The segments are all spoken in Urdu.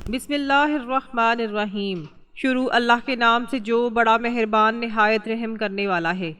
بسم اللہ الرحمن الرحیم۔ شروع اللہ کے نام سے جو بڑا مہربان نہایت رحم کرنے والا ہے۔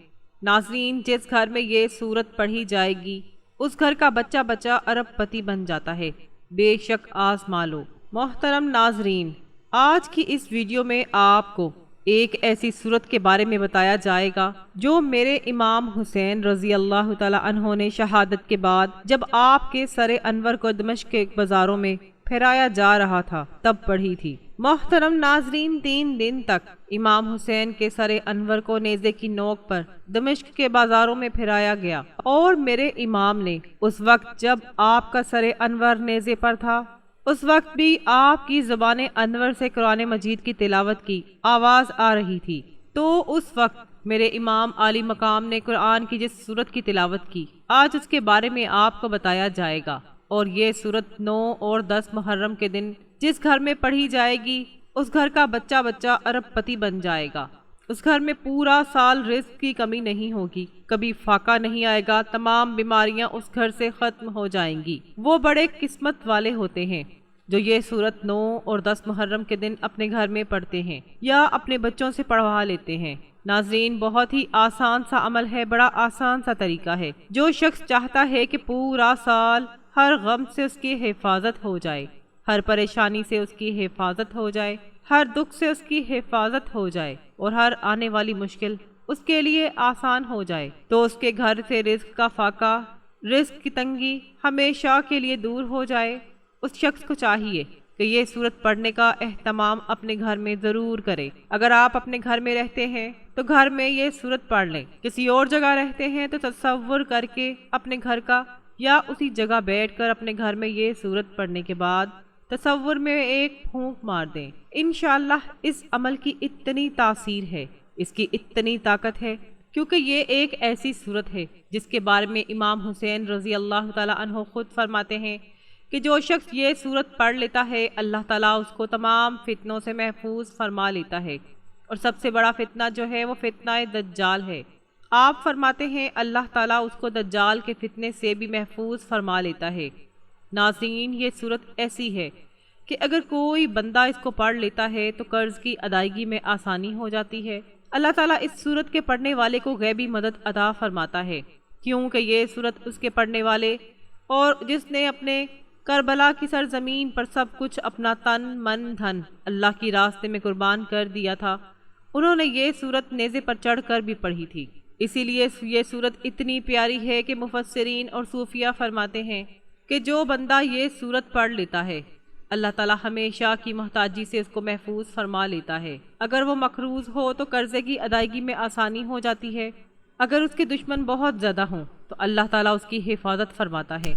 ناظرین، جس گھر میں یہ سورت پڑھی جائے گی اس گھر کا بچہ بچہ ارب پتی بن جاتا ہے، بے شک آزما لو۔ محترم ناظرین، آج کی اس ویڈیو میں آپ کو ایک ایسی سورت کے بارے میں بتایا جائے گا جو میرے امام حسین رضی اللہ تعالی عنہ نے شہادت کے بعد جب آپ کے سر انور کو دمشق کے بازاروں میں پھیرایا جا رہا تھا تب پڑھی تھی۔ محترم ناظرین، 3 دن تک امام حسین کے سر انور کو نیزے کی نوک پر دمشق کے بازاروں میں پھیرایا گیا، اور میرے امام نے اس وقت جب آپ کا سر انور نیزے پر تھا اس وقت بھی آپ کی زبان انور سے قرآن مجید کی تلاوت کی آواز آ رہی تھی۔ تو اس وقت میرے امام عالی مقام نے قرآن کی جس سورت کی تلاوت کی آج اس کے بارے میں آپ کو بتایا جائے گا، اور یہ سورت 9 اور 10 محرم کے دن جس گھر میں پڑھی جائے گی اس گھر کا بچہ بچہ ارب پتی بن جائے گا۔ اس گھر میں پورا سال رزق کی کمی نہیں ہوگی، کبھی فاقہ نہیں آئے گا، تمام بیماریاں اس گھر سے ختم ہو جائیں گی۔ وہ بڑے قسمت والے ہوتے ہیں جو یہ سورت 9 اور 10 محرم کے دن اپنے گھر میں پڑھتے ہیں یا اپنے بچوں سے پڑھوا لیتے ہیں۔ ناظرین، بہت ہی آسان سا عمل ہے، بڑا آسان سا طریقہ ہے۔ جو شخص چاہتا ہے کہ پورا سال ہر غم سے اس کی حفاظت ہو جائے، ہر پریشانی سے اس کی حفاظت ہو جائے، ہر دکھ سے اس کی حفاظت ہو جائے، اور ہر آنے والی مشکل اس کے لیے آسان ہو جائے، تو اس کے گھر سے رزق کا فاقہ، رزق کی تنگی ہمیشہ کے لیے دور ہو جائے۔ اس شخص کو چاہیے کہ یہ سورت پڑھنے کا اہتمام اپنے گھر میں ضرور کرے۔ اگر آپ اپنے گھر میں رہتے ہیں تو گھر میں یہ سورت پڑھ لیں، کسی اور جگہ رہتے ہیں تو تصور کر کے اپنے گھر کا یا اسی جگہ بیٹھ کر اپنے گھر میں یہ سورت پڑھنے کے بعد تصور میں ایک پھونک مار دیں۔ انشاءاللہ اس عمل کی اتنی تاثیر ہے، اس کی اتنی طاقت ہے، کیونکہ یہ ایک ایسی سورت ہے جس کے بارے میں امام حسین رضی اللہ تعالی عنہ خود فرماتے ہیں کہ جو شخص یہ سورت پڑھ لیتا ہے اللہ تعالیٰ اس کو تمام فتنوں سے محفوظ فرما لیتا ہے، اور سب سے بڑا فتنہ جو ہے وہ فتنہ دجال ہے۔ آپ فرماتے ہیں اللہ تعالیٰ اس کو دجال کے فتنے سے بھی محفوظ فرما لیتا ہے۔ ناظرین، یہ سورت ایسی ہے کہ اگر کوئی بندہ اس کو پڑھ لیتا ہے تو قرض کی ادائیگی میں آسانی ہو جاتی ہے۔ اللہ تعالیٰ اس سورت کے پڑھنے والے کو غیبی مدد عطا فرماتا ہے، کیونکہ یہ سورت اس کے پڑھنے والے اور جس نے اپنے کربلا کی سرزمین پر سب کچھ اپنا تن من دھن اللہ کی راستے میں قربان کر دیا تھا، انہوں نے یہ سورت نیزے پر چڑھ کر بھی پڑھی تھی۔ اسی لیے یہ سورت اتنی پیاری ہے کہ مفسرین اور صوفیہ فرماتے ہیں کہ جو بندہ یہ سورت پڑھ لیتا ہے اللہ تعالیٰ ہمیشہ کی محتاجی سے اس کو محفوظ فرما لیتا ہے۔ اگر وہ مقروض ہو تو قرضے کی ادائیگی میں آسانی ہو جاتی ہے، اگر اس کے دشمن بہت زیادہ ہوں تو اللہ تعالیٰ اس کی حفاظت فرماتا ہے۔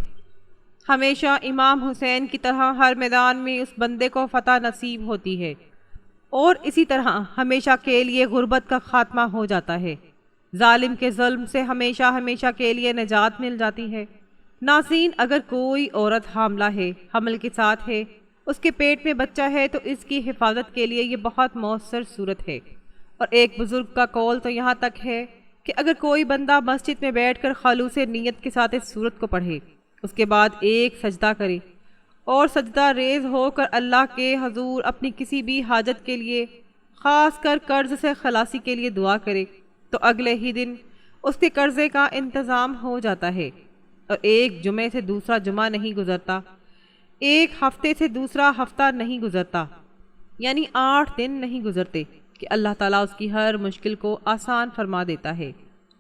ہمیشہ امام حسین کی طرح ہر میدان میں اس بندے کو فتح نصیب ہوتی ہے، اور اسی طرح ہمیشہ کے لیے غربت کا خاتمہ ہو جاتا ہے، ظالم کے ظلم سے ہمیشہ ہمیشہ کے لیے نجات مل جاتی ہے۔ ناظرین، اگر کوئی عورت حاملہ ہے، حمل کے ساتھ ہے، اس کے پیٹ میں بچہ ہے تو اس کی حفاظت کے لیے یہ بہت مؤثر صورت ہے۔ اور ایک بزرگ کا قول تو یہاں تک ہے کہ اگر کوئی بندہ مسجد میں بیٹھ کر خلوص نیت کے ساتھ اس صورت کو پڑھے، اس کے بعد ایک سجدہ کرے اور سجدہ ریز ہو کر اللہ کے حضور اپنی کسی بھی حاجت کے لیے، خاص کر قرض سے خلاصی کے لیے دعا کرے، تو اگلے ہی دن اس کے قرضے کا انتظام ہو جاتا ہے، اور ایک جمعے سے دوسرا جمعہ نہیں گزرتا، ایک ہفتے سے دوسرا ہفتہ نہیں گزرتا، یعنی 8 دن نہیں گزرتے کہ اللہ تعالیٰ اس کی ہر مشکل کو آسان فرما دیتا ہے۔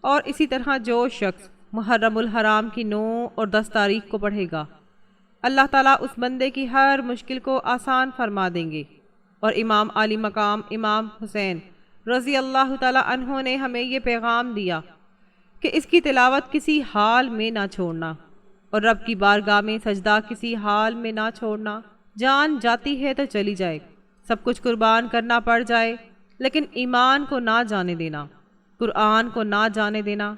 اور اسی طرح جو شخص محرم الحرام کی 9 اور 10 تاریخ کو پڑھے گا اللہ تعالیٰ اس بندے کی ہر مشکل کو آسان فرما دیں گے۔ اور امام عالی مقام امام حسین رضی اللہ تعالیٰ عنہ نے ہمیں یہ پیغام دیا کہ اس کی تلاوت کسی حال میں نہ چھوڑنا، اور رب کی بارگاہ میں سجدہ کسی حال میں نہ چھوڑنا۔ جان جاتی ہے تو چلی جائے، سب کچھ قربان کرنا پڑ جائے، لیکن ایمان کو نہ جانے دینا، قرآن کو نہ جانے دینا،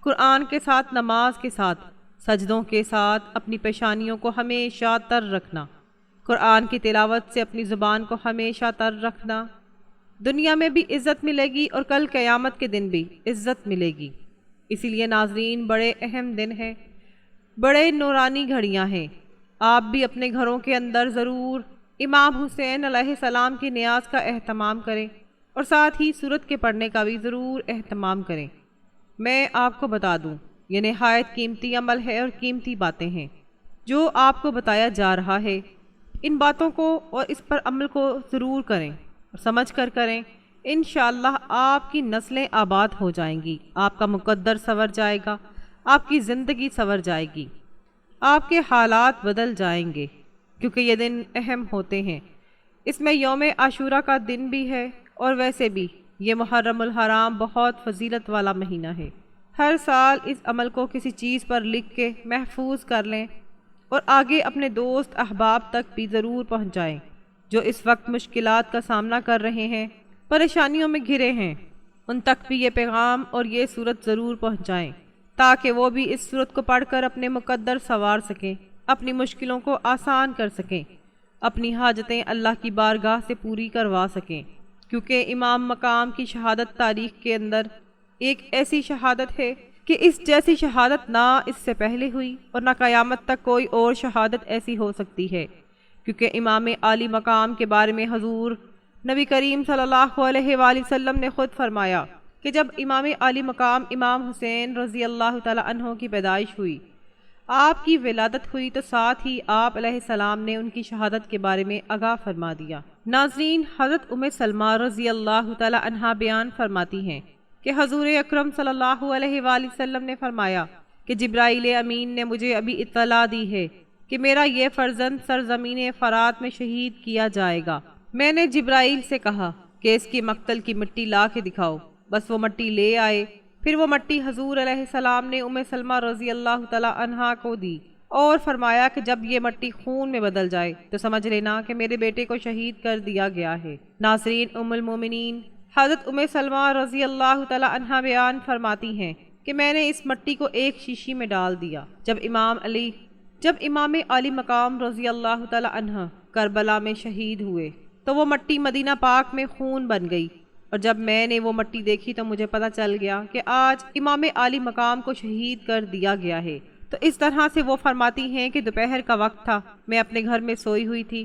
قرآن کے ساتھ نماز کے ساتھ سجدوں کے ساتھ اپنی پیشانیوں کو ہمیشہ تر رکھنا، قرآن کی تلاوت سے اپنی زبان کو ہمیشہ تر رکھنا۔ دنیا میں بھی عزت ملے گی اور کل قیامت کے دن بھی عزت ملے گی۔ اسی لیے ناظرین، بڑے اہم دن ہیں، بڑے نورانی گھڑیاں ہیں۔ آپ بھی اپنے گھروں کے اندر ضرور امام حسین علیہ السلام کی نیاز کا اہتمام کریں اور ساتھ ہی سورت کے پڑھنے کا بھی ضرور اہتمام کریں۔ میں آپ کو بتا دوں، یہ نہایت قیمتی عمل ہے اور قیمتی باتیں ہیں جو آپ کو بتایا جا رہا ہے۔ ان باتوں کو اور اس پر عمل کو ضرور کریں اور سمجھ کر کریں۔ انشاءاللہ آپ کی نسلیں آباد ہو جائیں گی، آپ کا مقدر سنور جائے گا، آپ کی زندگی سنور جائے گی، آپ کے حالات بدل جائیں گے، کیونکہ یہ دن اہم ہوتے ہیں۔ اس میں یوم عاشورہ کا دن بھی ہے، اور ویسے بھی یہ محرم الحرام بہت فضیلت والا مہینہ ہے۔ ہر سال اس عمل کو کسی چیز پر لکھ کے محفوظ کر لیں اور آگے اپنے دوست احباب تک بھی ضرور پہنچائیں جو اس وقت مشکلات کا سامنا کر رہے ہیں، پریشانیوں میں گھرے ہیں۔ ان تک بھی یہ پیغام اور یہ صورت ضرور پہنچائیں تاکہ وہ بھی اس صورت کو پڑھ کر اپنے مقدر سنوار سکیں، اپنی مشکلوں کو آسان کر سکیں، اپنی حاجتیں اللہ کی بارگاہ سے پوری کروا سکیں، کیونکہ امام مقام کی شہادت تاریخ کے اندر ایک ایسی شہادت ہے کہ اس جیسی شہادت نہ اس سے پہلے ہوئی اور نہ قیامت تک کوئی اور شہادت ایسی ہو سکتی ہے، کیونکہ امام عالی مقام کے بارے میں حضور نبی کریم صلی اللہ علیہ وآلہ وسلم نے خود فرمایا کہ جب امام عالی مقام امام حسین رضی اللہ تعالی عنہ کی پیدائش ہوئی، آپ کی ولادت ہوئی، تو ساتھ ہی آپ علیہ السلام نے ان کی شہادت کے بارے میں آگاہ فرما دیا۔ ناظرین، حضرت سلمہ رضی اللہ تعالی عنہا بیان فرماتی ہیں کہ حضور اکرم صلی اللہ علیہ وآلہ وسلم نے فرمایا کہ جبرائیل امین نے مجھے ابھی اطلاع دی ہے کہ میرا یہ فرزند سرزمین فرات میں شہید کیا جائے گا۔ میں نے جبرائیل سے کہا کہ اس کی مقتل کی مٹی لا کے دکھاؤ، بس وہ مٹی لے آئے۔ پھر وہ مٹی حضور علیہ السلام نے سلمہ رضی اللہ تعالی عنہا کو دی اور فرمایا کہ جب یہ مٹی خون میں بدل جائے تو سمجھ لینا کہ میرے بیٹے کو شہید کر دیا گیا ہے۔ ناظرین، المومنین حضرت سلمہ رضی اللہ تعالی عنہا بیان فرماتی ہیں کہ میں نے اس مٹی کو ایک شیشی میں ڈال دیا۔ جب امام علی مقام رضی اللہ تعالی عنہ کربلا میں شہید ہوئے تو وہ مٹی مدینہ پاک میں خون بن گئی، اور جب میں نے وہ مٹی دیکھی تو مجھے پتہ چل گیا کہ آج امام علی مقام کو شہید کر دیا گیا ہے۔ تو اس طرح سے وہ فرماتی ہیں کہ دوپہر کا وقت تھا، میں اپنے گھر میں سوئی ہوئی تھی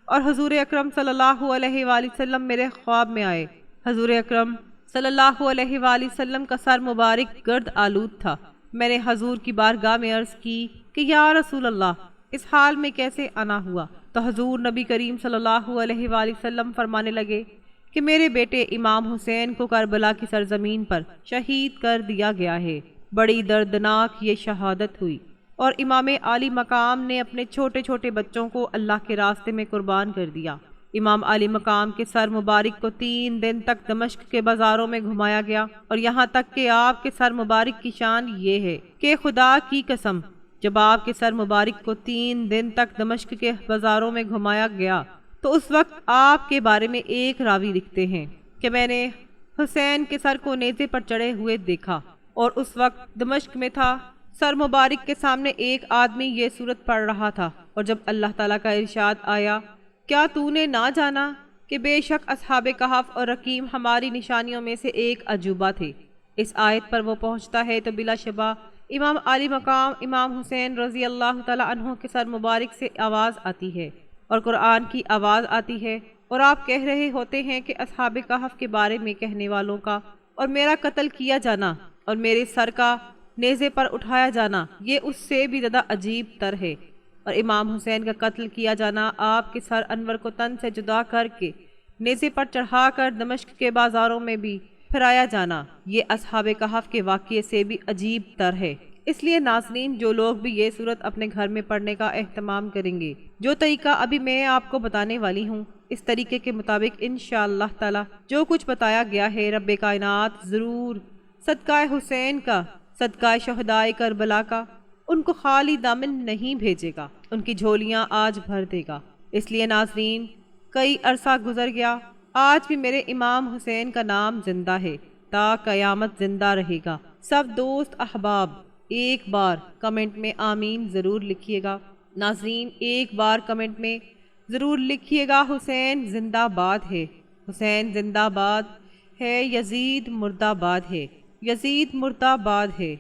اور حضور اکرم صلی اللہ علیہ وآلہ وسلم میرے خواب میں آئے۔ حضور اکرم صلی اللہ علیہ وآلہ وسلم کا سر مبارک گرد آلود تھا۔ میں نے حضور کی بارگاہ میں عرض کی کہ یا رسول اللہ، اس حال میں کیسے آنا ہوا؟ تو حضور نبی کریم صلی اللہ علیہ وآلہ وسلم فرمانے لگے کہ میرے بیٹے امام حسین کو کربلا کی سرزمین پر شہید کر دیا گیا ہے۔ بڑی دردناک یہ شہادت ہوئی، اور امام عالی مقام نے اپنے چھوٹے چھوٹے بچوں کو اللہ کے راستے میں قربان کر دیا۔ امام عالی مقام کے سر مبارک کو 3 دن تک دمشق کے بازاروں میں گھمایا گیا، اور یہاں تک کہ آپ کے سر مبارک کی شان یہ ہے کہ خدا کی قسم، جب آپ کے سر مبارک کو 3 دن تک دمشق کے بازاروں میں گھمایا گیا تو اس وقت آپ کے بارے میں ایک راوی لکھتے ہیں کہ میں نے حسین کے سر کو نیزے پر چڑھے ہوئے دیکھا، اور اس وقت دمشق میں تھا۔ سر مبارک کے سامنے ایک آدمی یہ سورت پڑھ رہا تھا، اور جب اللہ تعالیٰ کا ارشاد آیا، کیا تو نے نہ جانا کہ بے شک اصحاب کہف اور رقیم ہماری نشانیوں میں سے ایک عجوبہ تھے، اس آیت پر وہ پہنچتا ہے تو بلا شبہ امام علی مقام امام حسین رضی اللہ تعالی عنہ کے سر مبارک سے آواز آتی ہے اور قرآن کی آواز آتی ہے، اور آپ کہہ رہے ہوتے ہیں کہ اصحاب کہف کے بارے میں کہنے والوں کا اور میرا قتل کیا جانا اور میرے سر کا نیزے پر اٹھایا جانا یہ اس سے بھی زیادہ عجیب تر ہے، اور امام حسین کا قتل کیا جانا، آپ کے سر انور کو تن سے جدا کر کے نیزے پر چڑھا کر دمشق کے بازاروں میں بھی پھرایا جانا، یہ اصحاب کہف کے واقعے سے بھی عجیب تر ہے۔ اس لیے ناظرین، جو لوگ بھی یہ سورت اپنے گھر میں پڑھنے کا اہتمام کریں گے، جو طریقہ ابھی میں آپ کو بتانے والی ہوں، اس طریقے کے مطابق انشاءاللہ تعالی جو کچھ بتایا گیا ہے، رب کائنات ضرور صدقہ حسین کا، صدقہ شہدائے کربلا کا ان کو خالی دامن نہیں بھیجے گا، ان کی جھولیاں آج بھر دے گا۔ اس لیے ناظرین، کئی عرصہ گزر گیا، آج بھی میرے امام حسین کا نام زندہ ہے، تا قیامت زندہ رہے گا۔ سب دوست احباب ایک بار کمنٹ میں آمین ضرور لکھیے گا۔ ناظرین، ایک بار کمنٹ میں ضرور لکھیے گا، حسین زندہ باد ہے، حسین زندہ باد ہے، یزید مردہ باد ہے، یزید مردہ باد ہے۔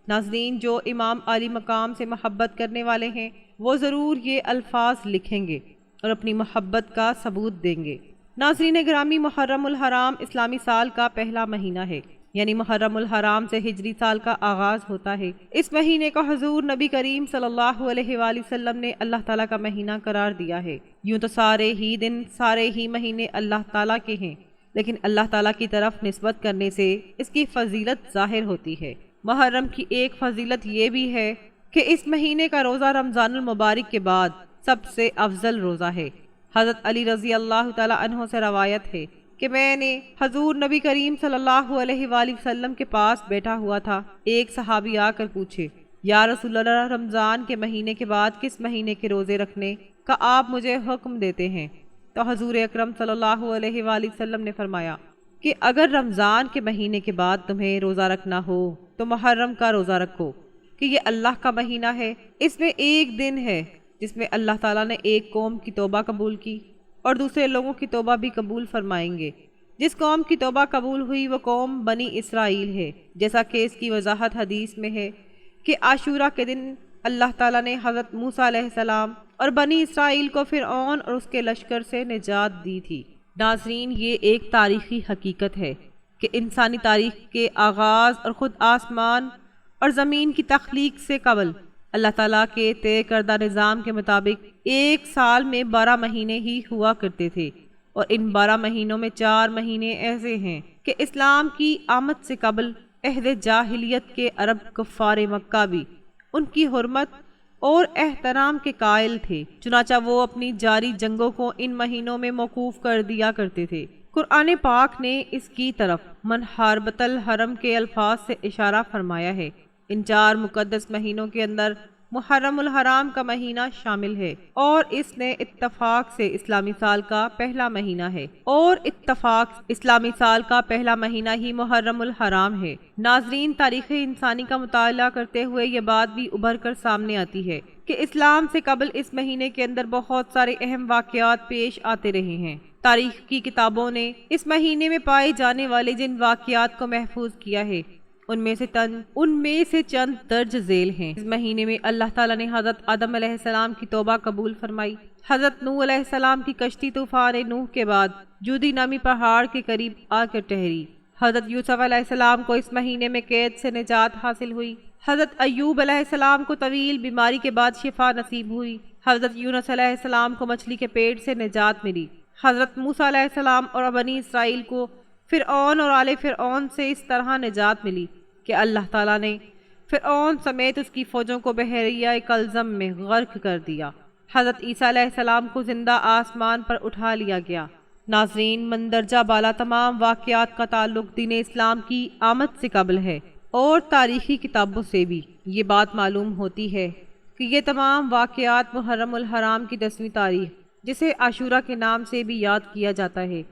ناظرین، جو امام علی مقام سے محبت کرنے والے ہیں وہ ضرور یہ الفاظ لکھیں گے، اور اپنی محبت کا ثبوت دیں گے۔ ناظرین گرامی، محرم الحرام اسلامی سال کا پہلا مہینہ ہے، یعنی محرم الحرام سے ہجری سال کا آغاز ہوتا ہے۔ اس مہینے کو حضور نبی کریم صلی اللہ علیہ وآلہ وسلم نے اللہ تعالیٰ کا مہینہ قرار دیا ہے۔ یوں تو سارے ہی دن، سارے ہی مہینے اللہ تعالیٰ کے ہیں، لیکن اللہ تعالیٰ کی طرف نسبت کرنے سے اس کی فضیلت ظاہر ہوتی ہے۔ محرم کی ایک فضیلت یہ بھی ہے کہ اس مہینے کا روزہ رمضان المبارک کے بعد سب سے افضل روزہ ہے۔ حضرت علی رضی اللہ تعالیٰ عنہ سے روایت ہے کہ میں نے حضور نبی کریم صلی اللہ علیہ وآلہ وسلم کے پاس بیٹھا ہوا تھا۔ ایک صحابی آ کر پوچھے، یا رسول اللہ، رمضان کے مہینے کے بعد کس مہینے کے روزے رکھنے کا آپ مجھے حکم دیتے ہیں؟ تو حضور اکرم صلی اللہ علیہ وآلہ وسلم نے فرمایا کہ اگر رمضان کے مہینے کے بعد تمہیں روزہ رکھنا ہو تو محرم کا روزہ رکھو، کہ یہ اللہ کا مہینہ ہے۔ اس میں ایک دن ہے جس میں اللہ تعالیٰ نے ایک قوم کی توبہ قبول کی اور دوسرے لوگوں کی توبہ بھی قبول فرمائیں گے۔ جس قوم کی توبہ قبول ہوئی وہ قوم بنی اسرائیل ہے، جیسا کہ اس کی وضاحت حدیث میں ہے کہ عاشورہ کے دن اللہ تعالیٰ نے حضرت موسیٰ علیہ السلام اور بنی اسرائیل کو فرعون اور اس کے لشکر سے نجات دی تھی۔ ناظرین، یہ ایک تاریخی حقیقت ہے کہ انسانی تاریخ کے آغاز اور خود آسمان اور زمین کی تخلیق سے قبل اللہ تعالیٰ کے طے کردہ نظام کے مطابق ایک سال میں 12 مہینے ہی ہوا کرتے تھے، اور ان 12 مہینوں میں 4 مہینے ایسے ہیں کہ اسلام کی آمد سے قبل عہد جاہلیت کے عرب کفار مکہ بھی ان کی حرمت اور احترام کے قائل تھے، چنانچہ وہ اپنی جاری جنگوں کو ان مہینوں میں موقوف کر دیا کرتے تھے۔ قرآن پاک نے اس کی طرف من حاربۃ الحرم کے الفاظ سے اشارہ فرمایا ہے۔ ان 4 مقدس مہینوں کے اندر محرم الحرام کا مہینہ شامل ہے، اور اس نے اتفاق سے اسلامی سال کا پہلا مہینہ ہے، اور اتفاق اسلامی سال کا پہلا مہینہ ہی محرم الحرام ہے۔ ناظرین، تاریخ انسانی کا مطالعہ کرتے ہوئے یہ بات بھی ابھر کر سامنے آتی ہے کہ اسلام سے قبل اس مہینے کے اندر بہت سارے اہم واقعات پیش آتے رہے ہیں۔ تاریخ کی کتابوں نے اس مہینے میں پائے جانے والے جن واقعات کو محفوظ کیا ہے ان میں سے چند درج ذیل ہیں۔ اس مہینے میں اللہ تعالیٰ نے حضرت آدم علیہ السلام کی توبہ قبول فرمائی، حضرت نوح علیہ السلام کی کشتی طوفان نوح کے بعد جودی نامی پہاڑ کے قریب آ کر ٹھہری، حضرت یوسف علیہ السلام کو اس مہینے میں قید سے نجات حاصل ہوئی، حضرت ایوب علیہ السلام کو طویل بیماری کے بعد شفا نصیب ہوئی، حضرت یونس علیہ السلام کو مچھلی کے پیٹ سے نجات ملی، حضرت موسیٰ علیہ السلام اور بنی اسرائیل کو فرعون اور آل فرعون سے اس طرح نجات ملی کہ اللہ تعالیٰ نے فرعون سمیت اس کی فوجوں کو بحیرہ کلزم میں غرق کر دیا۔ حضرت عیسیٰ علیہ السلام کو زندہ آسمان پر اٹھا لیا گیا۔ ناظرین، مندرجہ بالا تمام واقعات کا تعلق دین اسلام کی آمد سے قبل ہے، اور تاریخی کتابوں سے بھی یہ بات معلوم ہوتی ہے کہ یہ تمام واقعات محرم الحرام کی 10ویں تاریخ، جسے عاشورہ کے نام سے بھی یاد کیا جاتا ہے،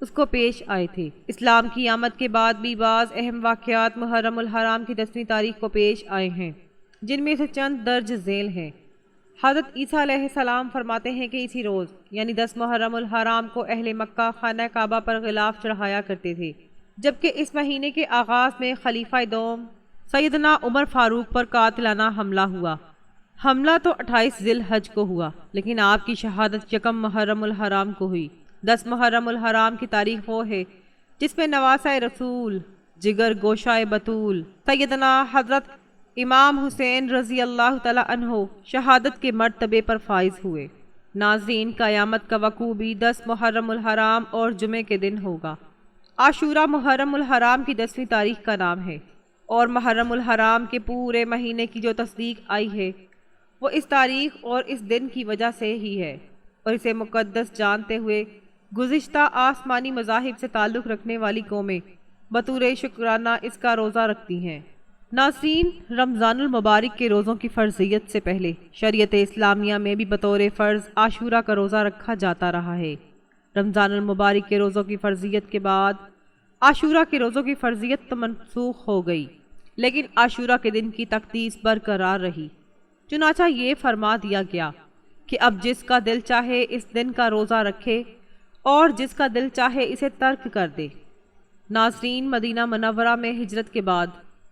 اس کو پیش آئے تھے۔ اسلام کی آمد کے بعد بھی بعض اہم واقعات محرم الحرام کی 10ویں تاریخ کو پیش آئے ہیں، جن میں سے چند درج ذیل ہیں۔ حضرت عیسیٰ علیہ السلام فرماتے ہیں کہ اسی روز یعنی 10 محرم الحرام کو اہل مکہ خانہ کعبہ پر غلاف چڑھایا کرتے تھے، جبکہ اس مہینے کے آغاز میں خلیفہ دوم سیدنا عمر فاروق پر قاتلانہ حملہ ہوا۔ حملہ تو 28 ذی الحج کو ہوا، لیکن آپ کی شہادت 1 محرم الحرام کو ہوئی۔ 10 محرم الحرام کی تاریخ وہ ہے جس میں نواسہ رسول، جگر گوشہ بطول، سیدنا حضرت امام حسین رضی اللہ تعالی عنہ شہادت کے مرتبے پر فائز ہوئے۔ ناظرین، قیامت کا وقوع بھی 10 محرم الحرام اور جمعے کے دن ہوگا۔ عاشورہ محرم الحرام کی 10ویں تاریخ کا نام ہے، اور محرم الحرام کے پورے مہینے کی جو تصدیق آئی ہے وہ اس تاریخ اور اس دن کی وجہ سے ہی ہے، اور اسے مقدس جانتے ہوئے گزشتہ آسمانی مذاہب سے تعلق رکھنے والی قومیں بطور شکرانہ اس کا روزہ رکھتی ہیں۔ ناظرین، رمضان المبارک کے روزوں کی فرضیت سے پہلے شریعت اسلامیہ میں بھی بطور فرض عاشورہ کا روزہ رکھا جاتا رہا ہے۔ رمضان المبارک کے روزوں کی فرضیت کے بعد عاشورہ کے روزوں کی فرضیت تو منسوخ ہو گئی، لیکن عاشورہ کے دن کی تقدیس برقرار رہی۔ چنانچہ یہ فرما دیا گیا کہ اب جس کا دل چاہے اس دن کا روزہ رکھے اور جس کا دل چاہے اسے ترک کر دے۔ ناظرین، مدینہ منورہ میں ہجرت کے بعد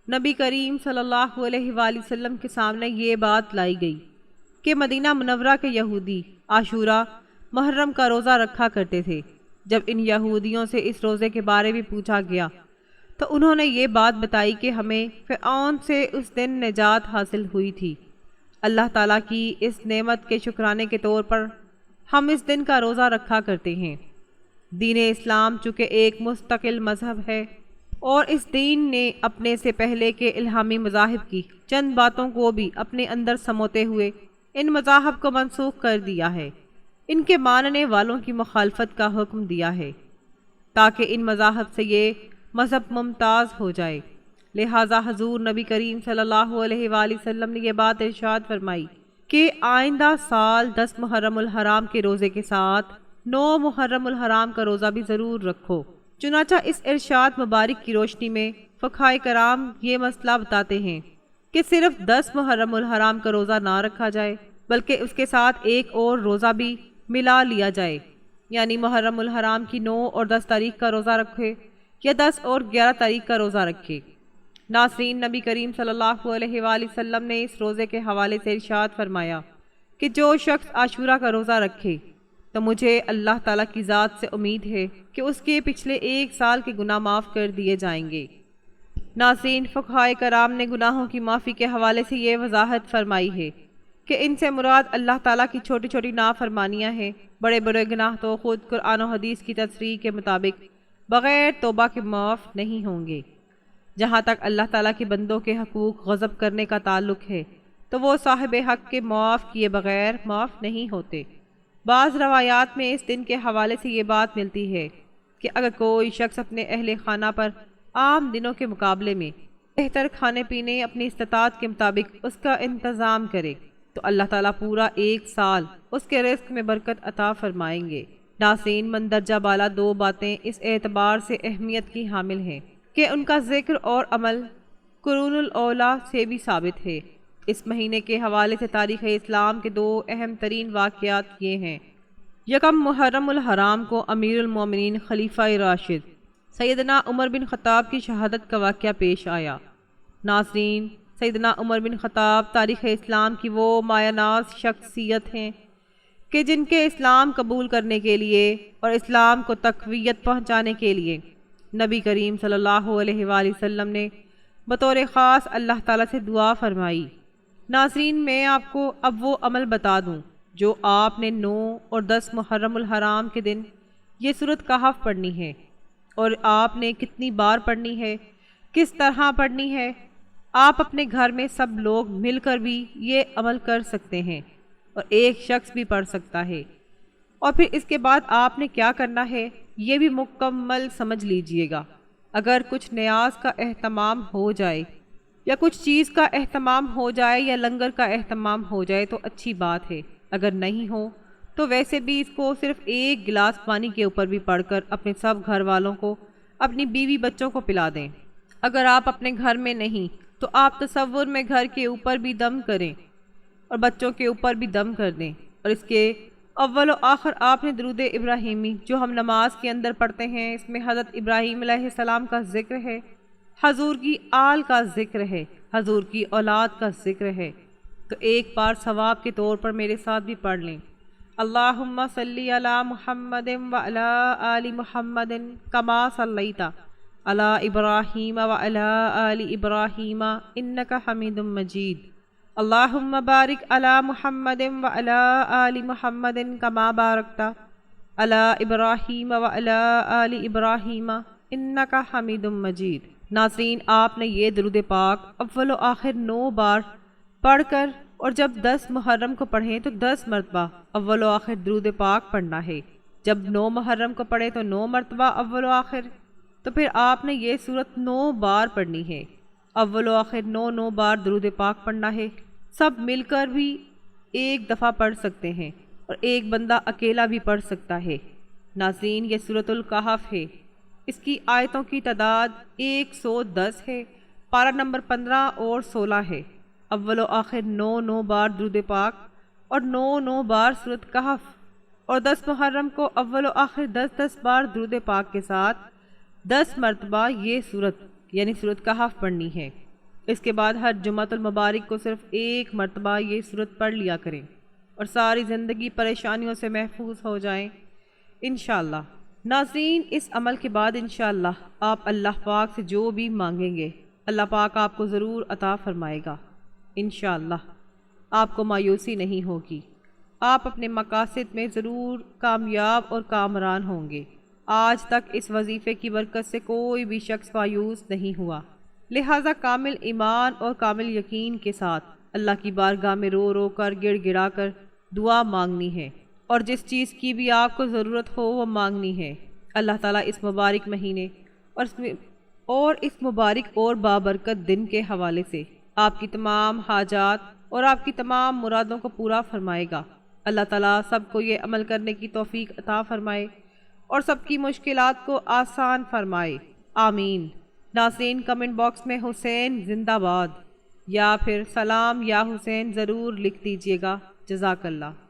نبی کریم صلی اللہ علیہ وآلہ وسلم کے سامنے یہ بات لائی گئی کہ مدینہ منورہ کے یہودی عاشورہ محرم کا روزہ رکھا کرتے تھے۔ جب ان یہودیوں سے اس روزے کے بارے میں پوچھا گیا تو انہوں نے یہ بات بتائی کہ ہمیں فرعون سے اس دن نجات حاصل ہوئی تھی۔ اللہ تعالیٰ کی اس نعمت کے شکرانے کے طور پر ہم اس دن کا روزہ رکھا کرتے ہیں۔ دین اسلام چونکہ ایک مستقل مذہب ہے اور اس دین نے اپنے سے پہلے کے الہامی مذاہب کی چند باتوں کو بھی اپنے اندر سموتے ہوئے ان مذاہب کو منسوخ کر دیا ہے، ان کے ماننے والوں کی مخالفت کا حکم دیا ہے تاکہ ان مذاہب سے یہ مذہب ممتاز ہو جائے۔ لہٰذا حضور نبی کریم صلی اللہ علیہ وآلہ وسلم نے یہ بات ارشاد فرمائی کہ آئندہ سال 10 محرم الحرام کے روزے کے ساتھ 9 محرم الحرام کا روزہ بھی ضرور رکھو۔ چنانچہ اس ارشاد مبارک کی روشنی میں فقہائے کرام یہ مسئلہ بتاتے ہیں کہ صرف 10 محرم الحرام کا روزہ نہ رکھا جائے بلکہ اس کے ساتھ ایک اور روزہ بھی ملا لیا جائے، یعنی محرم الحرام کی 9 اور 10 تاریخ کا روزہ رکھے یا 10 اور 11 تاریخ کا روزہ رکھے۔ ناظرین، نبی کریم صلی اللہ علیہ وآلہ وسلم نے اس روزے کے حوالے سے ارشاد فرمایا کہ جو شخص عاشورہ کا روزہ رکھے تو مجھے اللہ تعالیٰ کی ذات سے امید ہے کہ اس کے پچھلے 1 سال کے گناہ معاف کر دیے جائیں گے۔ ناظرین، فقہائے کرام نے گناہوں کی معافی کے حوالے سے یہ وضاحت فرمائی ہے کہ ان سے مراد اللہ تعالیٰ کی چھوٹی چھوٹی نافرمانیاں ہیں۔ بڑے بڑے گناہ تو خود قرآن و حدیث کی تصریح کے مطابق بغیر توبہ کے معاف نہیں ہوں گے۔ جہاں تک اللہ تعالیٰ کے بندوں کے حقوق غصب کرنے کا تعلق ہے تو وہ صاحب حق کے معاف کیے بغیر معاف نہیں ہوتے۔ بعض روایات میں اس دن کے حوالے سے یہ بات ملتی ہے کہ اگر کوئی شخص اپنے اہل خانہ پر عام دنوں کے مقابلے میں بہتر کھانے پینے اپنی استطاعت کے مطابق اس کا انتظام کرے تو اللہ تعالیٰ پورا 1 سال اس کے رزق میں برکت عطا فرمائیں گے۔ ناظرین، مندرجہ بالا 2 باتیں اس اعتبار سے اہمیت کی حامل ہیں کہ ان کا ذکر اور عمل قرون الاولیٰ سے بھی ثابت ہے۔ اس مہینے کے حوالے سے تاریخ اسلام کے 2 اہم ترین واقعات یہ ہیں۔ یکم، محرم الحرام کو امیر المومنین خلیفہ راشد سیدنا عمر بن خطاب کی شہادت کا واقعہ پیش آیا۔ ناظرین، سیدنا عمر بن خطاب تاریخ اسلام کی وہ مایہ ناز شخصیت ہیں کہ جن کے اسلام قبول کرنے کے لیے اور اسلام کو تقویت پہنچانے کے لیے نبی کریم صلی اللہ علیہ وآلہ وسلم نے بطور خاص اللہ تعالیٰ سے دعا فرمائی۔ ناظرین، میں آپ کو اب وہ عمل بتا دوں جو آپ نے 9 اور 10 محرم الحرام کے دن یہ سورۃ کہف پڑھنی ہے، اور آپ نے کتنی بار پڑھنی ہے، کس طرح پڑھنی ہے۔ آپ اپنے گھر میں سب لوگ مل کر بھی یہ عمل کر سکتے ہیں اور ایک شخص بھی پڑھ سکتا ہے، اور پھر اس کے بعد آپ نے کیا کرنا ہے یہ بھی مکمل سمجھ لیجئے گا۔ اگر کچھ نیاز کا اہتمام ہو جائے یا کچھ چیز کا اہتمام ہو جائے یا لنگر کا اہتمام ہو جائے تو اچھی بات ہے، اگر نہیں ہو تو ویسے بھی اس کو صرف 1 گلاس پانی کے اوپر بھی پڑھ کر اپنے سب گھر والوں کو، اپنی بیوی بچوں کو پلا دیں۔ اگر آپ اپنے گھر میں نہیں تو آپ تصور میں گھر کے اوپر بھی دم کریں اور بچوں کے اوپر بھی دم کر دیں، اور اس کے اول و آخر آپ نے درود ابراہیمی جو ہم نماز کے اندر پڑھتے ہیں، اس میں حضرت ابراہیم علیہ السلام کا ذکر ہے، حضور کی آل کا ذکر ہے، حضور کی اولاد کا ذکر ہے، تو ایک بار ثواب کے طور پر میرے ساتھ بھی پڑھ لیں۔ اللہم صلی علی محمد وعلی آل محمد کما صلیت علی ابراہیم وعلی آل ابراہیم انک حمید مجید۔ اللہم بارک علی محمد وعلی آل محمد کما بارکت علی ابراہیم وعلی آل ابراہیم انک حمید مجید۔ ناظرین، آپ نے یہ درود پاک اول و آخر 9 بار پڑھ کر، اور جب 10 محرم کو پڑھیں تو 10 مرتبہ اول و آخر درود پاک پڑھنا ہے۔ جب 9 محرم کو پڑھیں تو 9 مرتبہ اول و آخر، تو پھر آپ نے یہ سورت 9 بار پڑھنی ہے۔ اول و آخر 9 بار درود پاک پڑھنا ہے۔ سب مل کر بھی ایک دفعہ پڑھ سکتے ہیں اور ایک بندہ اکیلا بھی پڑھ سکتا ہے۔ ناظرین، یہ سورۃ الکہف ہے۔ اس کی آیتوں کی تعداد 110 ہے، پارہ نمبر 15 اور 16 ہے۔ اول و آخر 9 بار درود پاک اور 9 بار سورۃ کہف، اور 10 محرم کو اول و آخر 10 بار درود پاک کے ساتھ 10 مرتبہ یہ سورت یعنی سورۃ کہف پڑھنی ہے۔ اس کے بعد ہر جمعۃ المبارک کو صرف 1 مرتبہ یہ سورت پڑھ لیا کریں، اور ساری زندگی پریشانیوں سے محفوظ ہو جائیں انشاءاللہ۔ ناظرین، اس عمل کے بعد انشاءاللہ آپ اللہ پاک سے جو بھی مانگیں گے اللہ پاک آپ کو ضرور عطا فرمائے گا انشاءاللہ۔ آپ کو مایوسی نہیں ہوگی، آپ اپنے مقاصد میں ضرور کامیاب اور کامران ہوں گے۔ آج تک اس وظیفے کی برکت سے کوئی بھی شخص مایوس نہیں ہوا، لہٰذا کامل ایمان اور کامل یقین کے ساتھ اللہ کی بارگاہ میں رو رو کر گڑ گڑا کر دعا مانگنی ہے، اور جس چیز کی بھی آپ کو ضرورت ہو وہ مانگنی ہے۔ اللہ تعالیٰ اس مبارک مہینے اور اس مبارک اور بابرکت دن کے حوالے سے آپ کی تمام حاجات اور آپ کی تمام مرادوں کو پورا فرمائے گا۔ اللہ تعالیٰ سب کو یہ عمل کرنے کی توفیق عطا فرمائے اور سب کی مشکلات کو آسان فرمائے، آمین۔ ناظرین، کمنٹ باکس میں حسین زندہ باد یا پھر سلام یا حسین ضرور لکھ دیجیے گا۔ جزاک اللہ۔